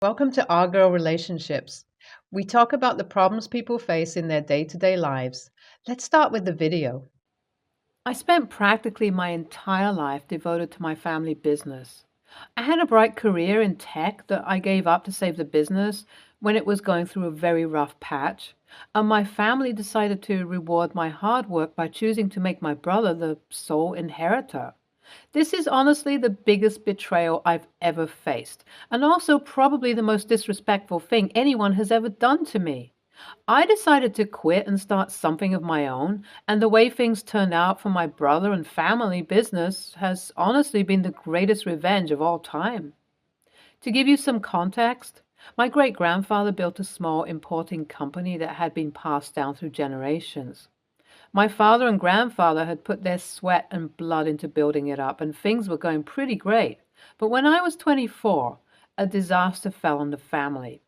Welcome to Our Girl Relationships. We talk about the problems people face in their day to day lives. Let's start with the video. I spent practically my entire life devoted to my family business. I had a bright career in tech that I gave up to save the business when it was going through a very rough patch, and my family decided to reward my hard work by choosing to make my brother the sole inheritor. This is honestly the biggest betrayal I've ever faced, and also probably the most disrespectful thing anyone has ever done to me. I decided to quit and start something of my own, and the way things turned out for my brother and family business has honestly been the greatest revenge of all time. To give you some context, my great grandfather built a small importing company that had been passed down through generations. My father and grandfather had put their sweat and blood into building it up, and things were going pretty great. But when I was 24, a disaster fell on the family.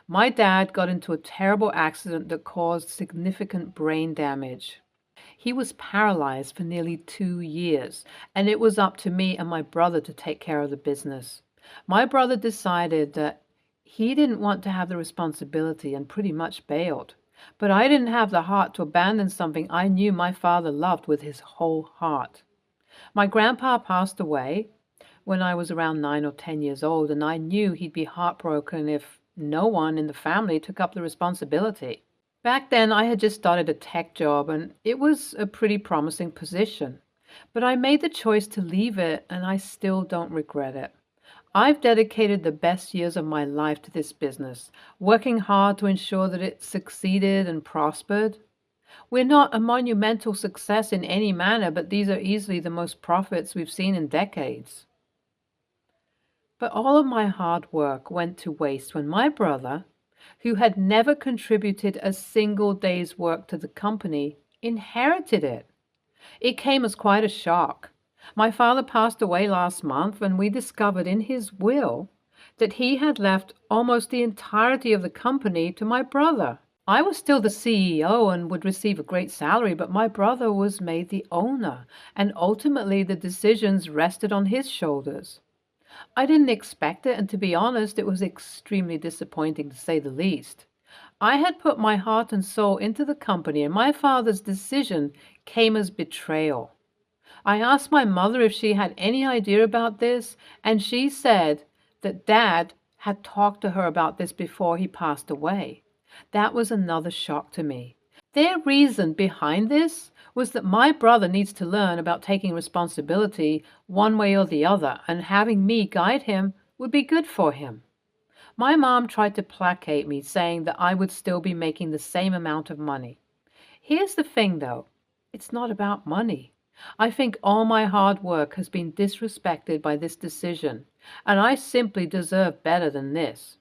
My dad got into a terrible accident that caused significant brain damage. He was paralyzed for nearly 2 years, and it was up to me and my brother to take care of the business. My brother decided that he didn't want to have the responsibility and pretty much bailed. But I didn't have the heart to abandon something I knew my father loved with his whole heart. My grandpa passed away when I was around 9 or 10 years old, and I knew he'd be heartbroken if no one in the family took up the responsibility. Back then, I had just started a tech job, and it was a pretty promising position. But I made the choice to leave it, and I still don't regret it. I've dedicated the best years of my life to this business, working hard to ensure that it succeeded and prospered. We're not a monumental success in any manner, but these are easily the most profits we've seen in decades. But all of my hard work went to waste when my brother, who had never contributed a single day's work to the company, inherited it. It came as quite a shock. My father passed away last month, and we discovered in his will that he had left almost the entirety of the company to my brother. I was still the CEO and would receive a great salary, but my brother was made the owner, and ultimately the decisions rested on his shoulders. I didn't expect it, and to be honest, it was extremely disappointing to say the least. I had put my heart and soul into the company, and my father's decision came as betrayal. I asked my mother if she had any idea about this, and she said that Dad had talked to her about this before he passed away. That was another shock to me. Their reason behind this was that my brother needs to learn about taking responsibility one way or the other, and having me guide him would be good for him. My mom tried to placate me, saying that I would still be making the same amount of money. Here's the thing, though, it's not about money. I think all my hard work has been disrespected by this decision, and I simply deserve better than this.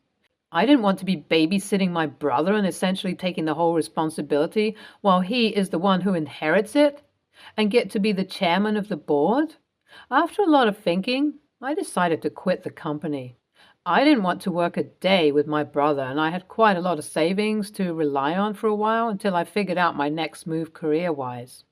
I didn't want to be babysitting my brother and essentially taking the whole responsibility while he is the one who inherits it and get to be the chairman of the board. After a lot of thinking, I decided to quit the company. I didn't want to work a day with my brother, and I had quite a lot of savings to rely on for a while until I figured out my next move career-wise.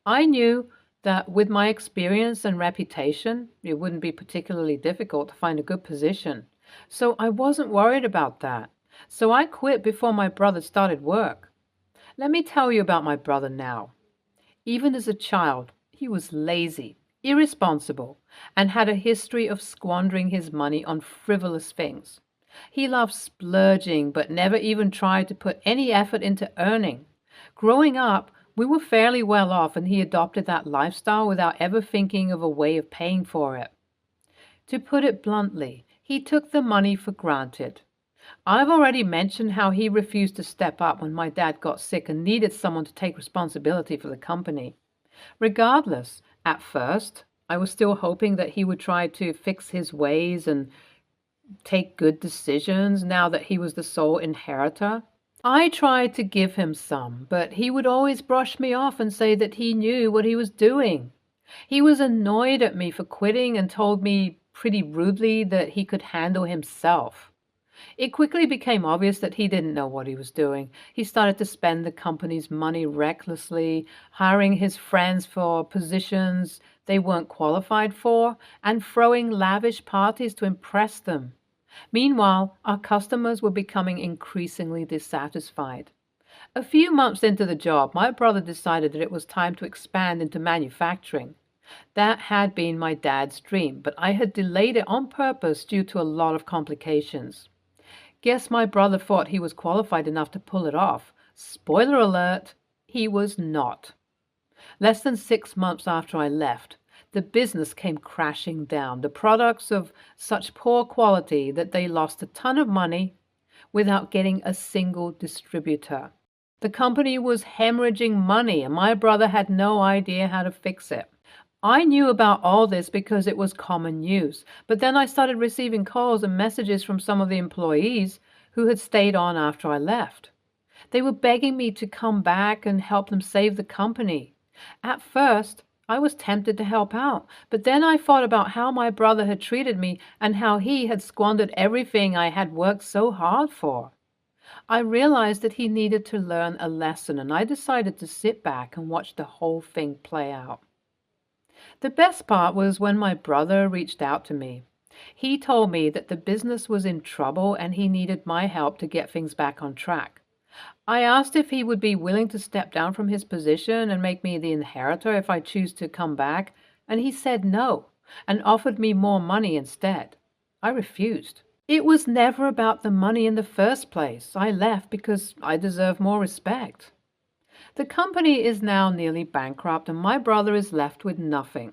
I knew that with my experience and reputation, it wouldn't be particularly difficult to find a good position. So I wasn't worried about that. So I quit before my brother started work. Let me tell you about my brother now. Even as a child, he was lazy, irresponsible, and had a history of squandering his money on frivolous things. He loved splurging, but never even tried to put any effort into earning. Growing up, we were fairly well off, and he adopted that lifestyle without ever thinking of a way of paying for it. To put it bluntly, he took the money for granted. I've already mentioned how he refused to step up when my dad got sick and needed someone to take responsibility for the company. Regardless, at first, I was still hoping that he would try to fix his ways and take good decisions now that he was the sole inheritor. I tried to give him some, but he would always brush me off and say that he knew what he was doing. He was annoyed at me for quitting and told me pretty rudely that he could handle himself. It quickly became obvious that he didn't know what he was doing. He started to spend the company's money recklessly, hiring his friends for positions they weren't qualified for, and throwing lavish parties to impress them. Meanwhile, our customers were becoming increasingly dissatisfied. A few months into the job, my brother decided that it was time to expand into manufacturing. That had been my dad's dream, but I had delayed it on purpose due to a lot of complications. Guess my brother thought he was qualified enough to pull it off. Spoiler alert, he was not. Less than 6 months after I left, the business came crashing down, the products of such poor quality that they lost a ton of money without getting a single distributor. The company was hemorrhaging money, and my brother had no idea how to fix it. I knew about all this because it was common news, but then I started receiving calls and messages from some of the employees who had stayed on after I left. They were begging me to come back and help them save the company. At first, I was tempted to help out, but then I thought about how my brother had treated me and how he had squandered everything I had worked so hard for. I realized that he needed to learn a lesson, and I decided to sit back and watch the whole thing play out. The best part was when my brother reached out to me. He told me that the business was in trouble and he needed my help to get things back on track. I asked if he would be willing to step down from his position and make me the inheritor if I choose to come back, and he said no and offered me more money instead. I refused. It was never about the money in the first place. I left because I deserve more respect. The company is now nearly bankrupt, and my brother is left with nothing.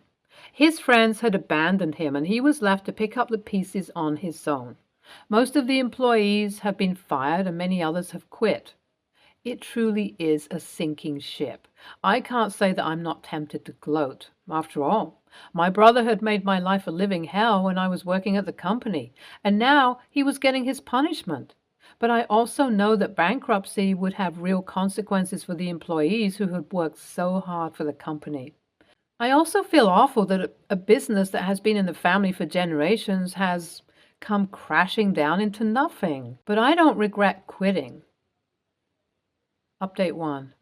His friends had abandoned him, and he was left to pick up the pieces on his own. Most of the employees have been fired, and many others have quit. It truly is a sinking ship. I can't say that I'm not tempted to gloat. After all, my brother had made my life a living hell when I was working at the company, and now he was getting his punishment. But I also know that bankruptcy would have real consequences for the employees who had worked so hard for the company. I also feel awful that a business that has been in the family for generations has come crashing down into nothing. But I don't regret quitting. Update 1.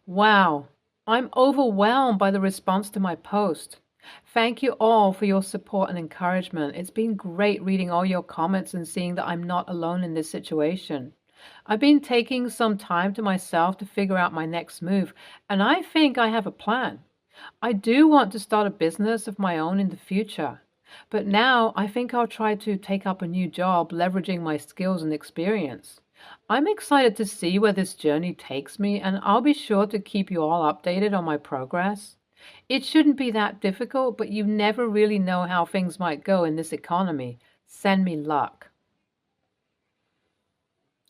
Wow, I'm overwhelmed by the response to my post. Thank you all for your support and encouragement. It's been great reading all your comments and seeing that I'm not alone in this situation. I've been taking some time to myself to figure out my next move, and I think I have a plan. I do want to start a business of my own in the future, but now I think I'll try to take up a new job leveraging my skills and experience. I'm excited to see where this journey takes me, and I'll be sure to keep you all updated on my progress. It shouldn't be that difficult, but you never really know how things might go in this economy. Send me luck.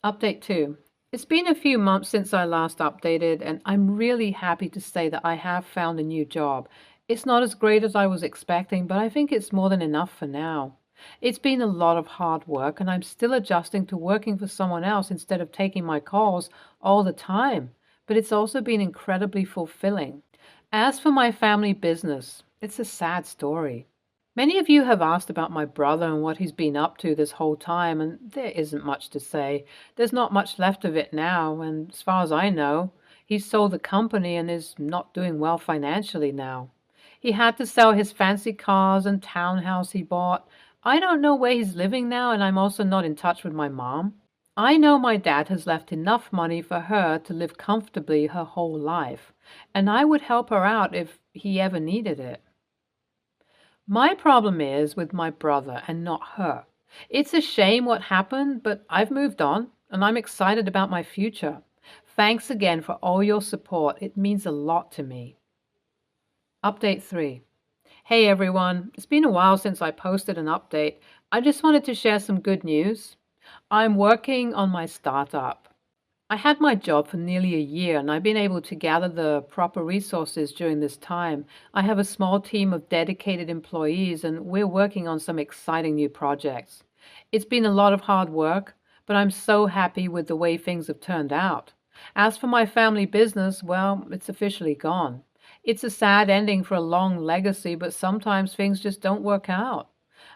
Update 2. It's been a few months since I last updated, and I'm really happy to say that I have found a new job. It's not as great as I was expecting, but I think it's more than enough for now. It's been a lot of hard work, and I'm still adjusting to working for someone else instead of taking my calls all the time, but it's also been incredibly fulfilling. As for my family business, it's a sad story. Many of you have asked about my brother and what he's been up to this whole time, and there isn't much to say. There's not much left of it now, and as far as I know, he's sold the company and is not doing well financially now. He had to sell his fancy cars and townhouse he bought. I don't know where he's living now, and I'm also not in touch with my mom. I know my dad has left enough money for her to live comfortably her whole life, and I would help her out if he ever needed it. My problem is with my brother and not her. It's a shame what happened, but I've moved on, and I'm excited about my future. Thanks again for all your support. It means a lot to me. Update 3. Hey everyone, it's been a while since I posted an update. I just wanted to share some good news. I'm working on my startup. I had my job for nearly a year, and I've been able to gather the proper resources during this time. I have a small team of dedicated employees, and we're working on some exciting new projects. It's been a lot of hard work, but I'm so happy with the way things have turned out. As for my family business, well, it's officially gone. It's a sad ending for a long legacy, but sometimes things just don't work out.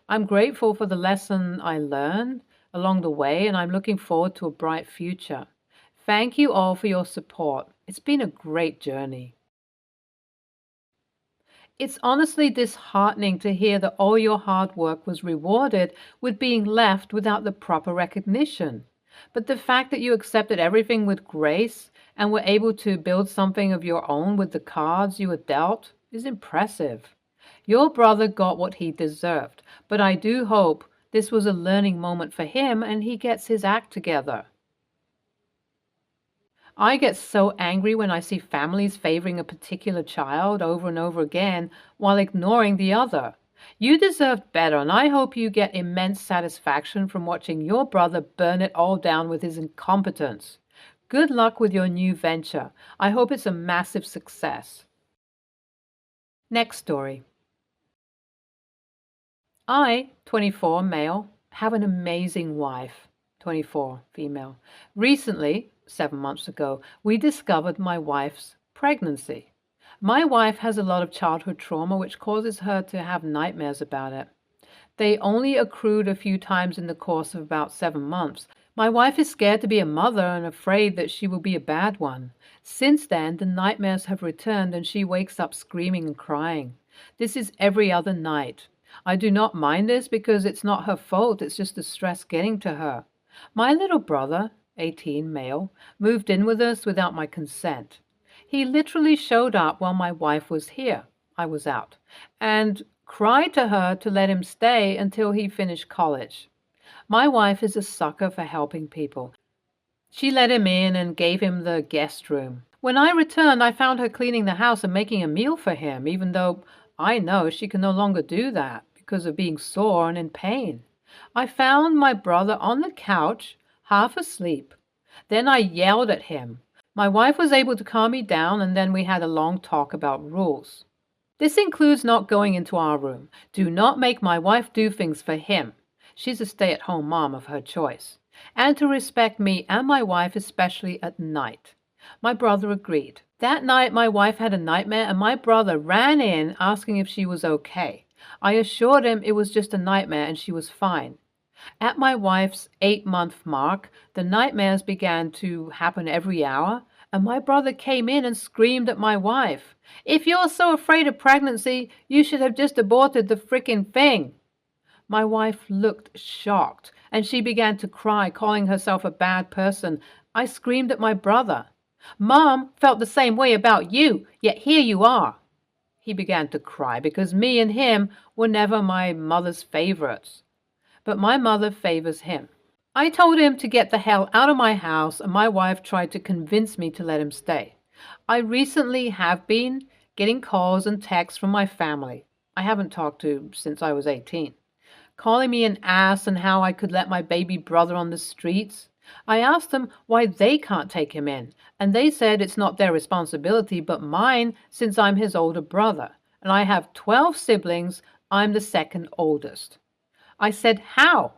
I'm grateful for the lesson I learned along the way, and I'm looking forward to a bright future. Thank you all for your support. It's been a great journey. It's honestly disheartening to hear that all your hard work was rewarded with being left without the proper recognition. But the fact that you accepted everything with grace and were able to build something of your own with the cards you were dealt is impressive. Your brother got what he deserved, but I do hope this was a learning moment for him and he gets his act together. I get so angry when I see families favoring a particular child over and over again while ignoring the other. You deserve better, and I hope you get immense satisfaction from watching your brother burn it all down with his incompetence. Good luck with your new venture. I hope it's a massive success. Next story. I, 24, male, have an amazing wife, 24, female. Recently, 7 months ago, we discovered my wife's pregnancy. My wife has a lot of childhood trauma which causes her to have nightmares about it. They only accrued a few times in the course of about 7 months. My wife is scared to be a mother and afraid that she will be a bad one. Since then, the nightmares have returned and she wakes up screaming and crying. This is every other night. I do not mind this because it's not her fault, it's just the stress getting to her. My little brother, 18, male, moved in with us without my consent. He literally showed up while my wife was here. I was out. And cried to her to let him stay until he finished college. My wife is a sucker for helping people. She let him in and gave him the guest room. When I returned, I found her cleaning the house and making a meal for him, even though I know she can no longer do that because of being sore and in pain. I found my brother on the couch, half asleep. Then I yelled at him. My wife was able to calm me down, and then we had a long talk about rules. This includes not going into our room. Do not make my wife do things for him. She's a stay-at-home mom of her choice. And to respect me and my wife, especially at night. My brother agreed. That night, my wife had a nightmare, and my brother ran in asking if she was okay. I assured him it was just a nightmare and she was fine. At my wife's 8-month mark, the nightmares began to happen every hour, and my brother came in and screamed at my wife. If you're so afraid of pregnancy, you should have just aborted the frickin' thing. My wife looked shocked, and she began to cry, calling herself a bad person. I screamed at my brother. Mom felt the same way about you, yet here you are. He began to cry because me and him were never my mother's favorites. But my mother favors him. I told him to get the hell out of my house, and my wife tried to convince me to let him stay. I recently have been getting calls and texts from my family I haven't talked to since I was 18, calling me an ass and how I could let my baby brother on the streets. I asked them why they can't take him in, and they said it's not their responsibility but mine since I'm his older brother, and I have 12 siblings. I'm the second oldest. I said, how?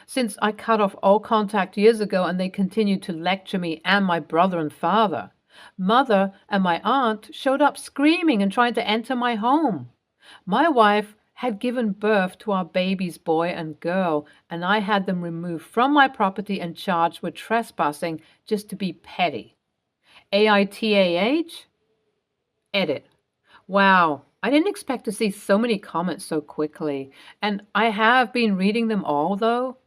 Since I cut off all contact years ago and they continued to lecture me and my brother and father. Mother and my aunt showed up screaming and trying to enter my home. My wife had given birth to our babies, boy and girl, and I had them removed from my property and charged with trespassing just to be petty. AITAH? Edit. Wow, I didn't expect to see so many comments so quickly, and I have been reading them all, though.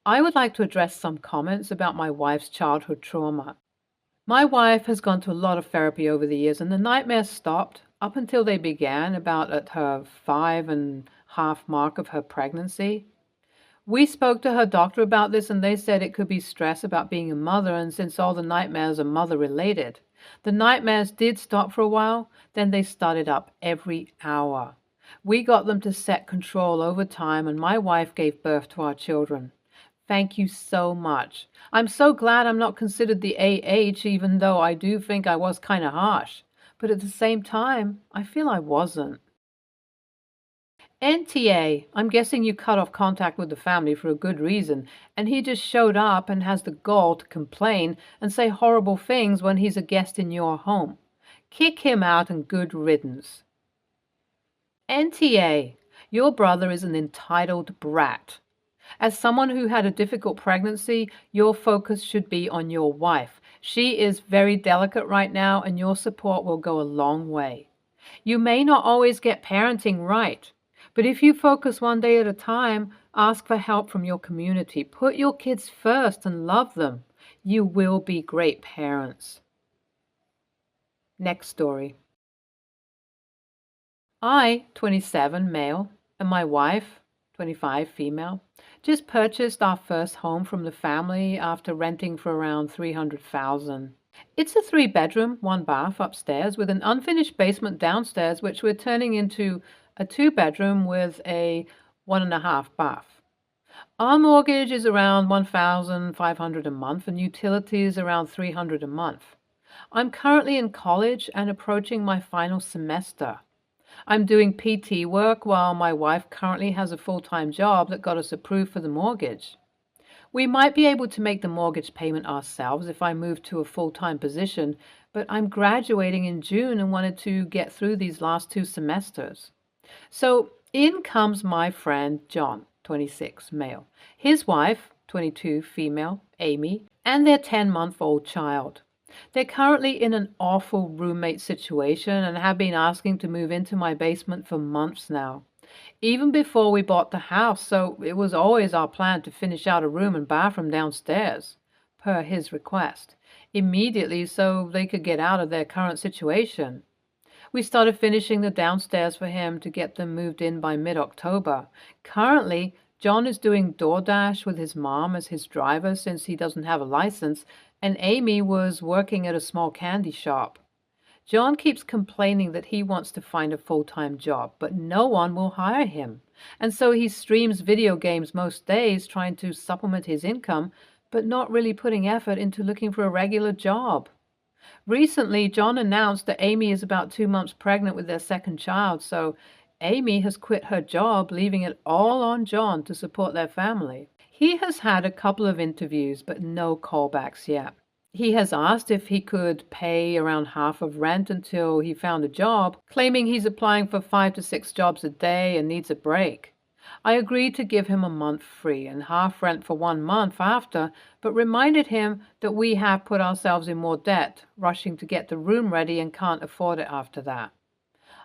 I would like to address some comments about my wife's childhood trauma. My wife has gone to a lot of therapy over the years, and the nightmares stopped up until they began about at her 5.5 mark of her pregnancy. We spoke to her doctor about this, and they said it could be stress about being a mother, and since all the nightmares are mother-related. The nightmares did stop for a while, then they started up every hour. We got them to set control over time, and my wife gave birth to our children. Thank you so much. I'm so glad I'm not considered the AH, even though I do think I was kind of harsh. But at the same time, I feel I wasn't. NTA, I'm guessing you cut off contact with the family for a good reason, and he just showed up and has the gall to complain and say horrible things when he's a guest in your home. Kick him out and good riddance. NTA, your brother is an entitled brat. As someone who had a difficult pregnancy, your focus should be on your wife. She is very delicate right now, and your support will go a long way. You may not always get parenting right, but if you focus one day at a time, ask for help from your community, put your kids first and love them, you will be great parents. Next story. I, 27, male, and my wife, 25, female, just purchased our first home from the family after renting for around $300,000. It's a 3-bedroom, 1 bath upstairs with an unfinished basement downstairs, which we're turning into a 2-bedroom with a 1.5 bath. Our mortgage is around $1,500 a month and utilities around $300 a month. I'm currently in college and approaching my final semester. I'm doing PT work while my wife currently has a full-time job that got us approved for the mortgage. We might be able to make the mortgage payment ourselves if I move to a full-time position, but I'm graduating in June and wanted to get through these last 2 semesters. So in comes my friend John, 26, male, his wife, 22, female, Amy, and their 10-month-old child. They're currently in an awful roommate situation and have been asking to move into my basement for months now, even before we bought the house, so it was always our plan to finish out a room and bathroom downstairs, per his request, immediately so they could get out of their current situation. We started finishing the downstairs for him to get them moved in by mid-October. Currently, John is doing DoorDash with his mom as his driver since he doesn't have a license, and Amy was working at a small candy shop. John keeps complaining that he wants to find a full-time job, but no one will hire him. And so he streams video games most days trying to supplement his income, but not really putting effort into looking for a regular job. Recently, John announced that Amy is about 2 months pregnant with their second child, so Amy has quit her job, leaving it all on John to support their family. He has had a couple of interviews, but no callbacks yet. He has asked if he could pay around half of rent until he found a job, claiming he's applying for 5 to 6 jobs a day and needs a break. I agreed to give him a month free and half rent for 1 month after, but reminded him that we have put ourselves in more debt, rushing to get the room ready and can't afford it after that.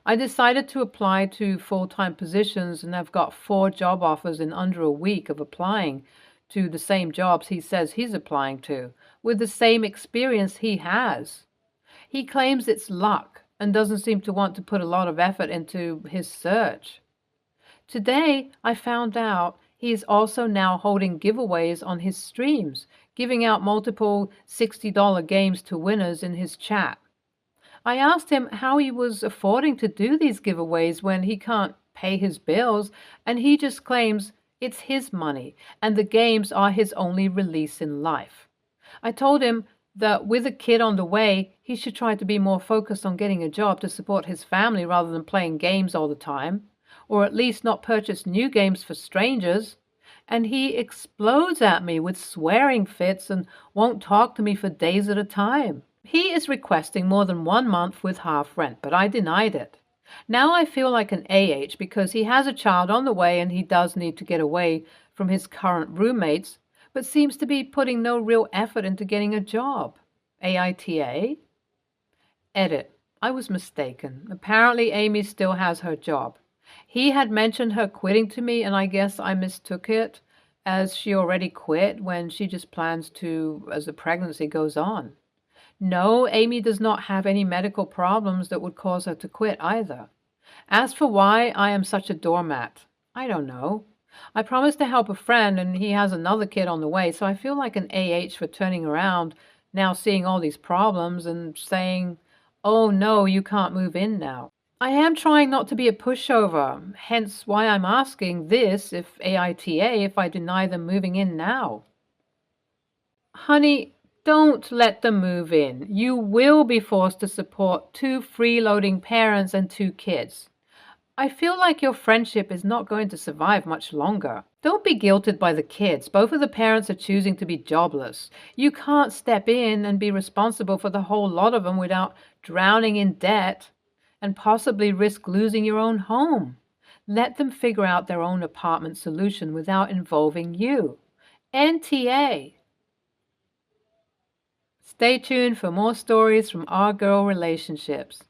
I decided to apply to full-time positions and have got 4 job offers in under a week of applying to the same jobs he says he's applying to, with the same experience he has. He claims it's luck and doesn't seem to want to put a lot of effort into his search. Today, I found out he is also now holding giveaways on his streams, giving out multiple $60 games to winners in his chat. I asked him how he was affording to do these giveaways when he can't pay his bills, and he just claims it's his money and the games are his only release in life. I told him that with a kid on the way, he should try to be more focused on getting a job to support his family rather than playing games all the time, or at least not purchase new games for strangers. And he explodes at me with swearing fits and won't talk to me for days at a time. He is requesting more than 1 month with half rent, but I denied it. Now I feel like an AH because he has a child on the way and he does need to get away from his current roommates, but seems to be putting no real effort into getting a job. AITA? Edit. I was mistaken. Apparently Amy still has her job. He had mentioned her quitting to me, and I guess I mistook it as she already quit when she just plans to as the pregnancy goes on. No, Amy does not have any medical problems that would cause her to quit either. As for why I am such a doormat, I don't know. I promised to help a friend and he has another kid on the way, so I feel like an AH for turning around, now seeing all these problems and saying, oh no, you can't move in now. I am trying not to be a pushover, hence why I'm asking this if AITA if I deny them moving in now. Honey, don't let them move in. You will be forced to support 2 freeloading parents and 2 kids. I feel like your friendship is not going to survive much longer. Don't be guilted by the kids. Both of the parents are choosing to be jobless. You can't step in and be responsible for the whole lot of them without drowning in debt and possibly risk losing your own home. Let them figure out their own apartment solution without involving you. NTA. Stay tuned for more stories from our girl relationships.